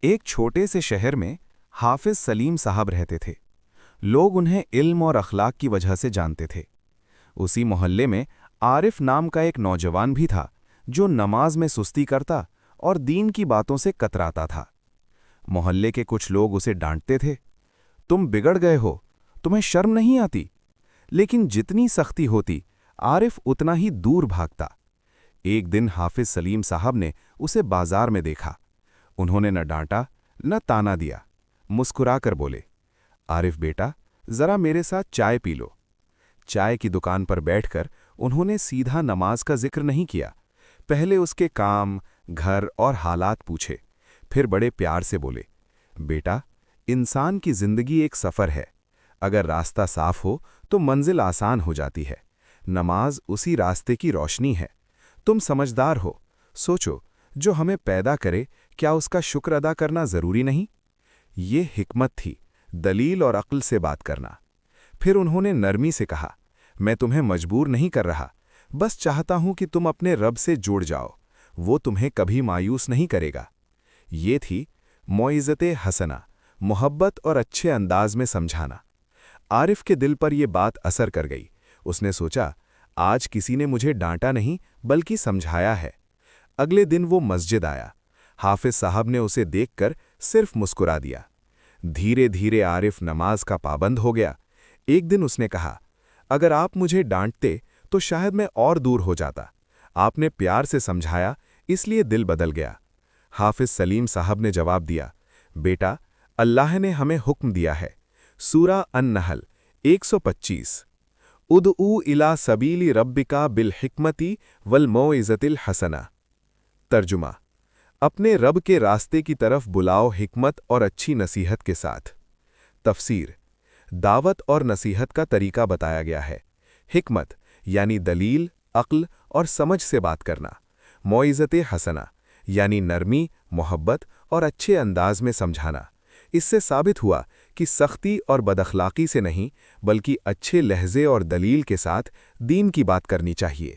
ایک چھوٹے سے شہر میں حافظ سلیم صاحب رہتے تھے۔ لوگ انہیں علم اور اخلاق کی وجہ سے جانتے تھے۔ اسی محلے میں عارف نام کا ایک نوجوان بھی تھا جو نماز میں سستی کرتا اور دین کی باتوں سے کتراتا تھا۔ محلے کے کچھ لوگ اسے ڈانٹتے تھے، تم بگڑ گئے ہو، تمہیں شرم نہیں آتی؟ لیکن جتنی سختی ہوتی عارف اتنا ہی دور بھاگتا۔ ایک دن حافظ سلیم صاحب نے اسے بازار میں دیکھا۔ انہوں نے نہ ڈانٹا نہ تانا دیا، مسکرا کر بولے، عارف بیٹا ذرا میرے ساتھ چائے پی لو۔ چائے کی دکان پر بیٹھ کر انہوں نے سیدھا نماز کا ذکر نہیں کیا، پہلے اس کے کام، گھر اور حالات پوچھے، پھر بڑے پیار سے بولے، بیٹا انسان کی زندگی ایک سفر ہے، اگر راستہ صاف ہو تو منزل آسان ہو جاتی ہے، نماز اسی راستے کی روشنی ہے، تم سمجھدار ہو، سوچو جو ہمیں پیدا کرے کیا اس کا شکر ادا کرنا ضروری نہیں؟ یہ حکمت تھی، دلیل اور عقل سے بات کرنا۔ پھر انہوں نے نرمی سے کہا، میں تمہیں مجبور نہیں کر رہا، بس چاہتا ہوں کہ تم اپنے رب سے جڑ جاؤ، وہ تمہیں کبھی مایوس نہیں کرے گا۔ یہ تھی موعظت حسنہ، محبت اور اچھے انداز میں سمجھانا۔ عارف کے دل پر یہ بات اثر کر گئی۔ اس نے سوچا، آج کسی نے مجھے ڈانٹا نہیں بلکہ سمجھایا ہے۔ اگلے دن وہ مسجد آیا۔ حافظ صاحب نے اسے دیکھ کر صرف مسکرا دیا۔ دھیرے دھیرے عارف نماز کا پابند ہو گیا۔ ایک دن اس نے کہا، اگر آپ مجھے ڈانٹتے تو شاید میں اور دور ہو جاتا، آپ نے پیار سے سمجھایا اس لیے دل بدل گیا۔ حافظ سلیم صاحب نے جواب دیا، بیٹا اللہ نے ہمیں حکم دیا ہے، سورہ النحل 125، ادعو الی سبیل ربک بالحکمت والموعظۃ الحسنہ۔ ترجمہ، اپنے رب کے راستے کی طرف بلاؤ حکمت اور اچھی نصیحت کے ساتھ۔ تفسیر، دعوت اور نصیحت کا طریقہ بتایا گیا ہے۔ حکمت یعنی دلیل، عقل اور سمجھ سے بات کرنا۔ موعظت حسنہ یعنی نرمی، محبت اور اچھے انداز میں سمجھانا۔ اس سے ثابت ہوا کہ سختی اور بداخلاقی سے نہیں بلکہ اچھے لہجے اور دلیل کے ساتھ دین کی بات کرنی چاہیے۔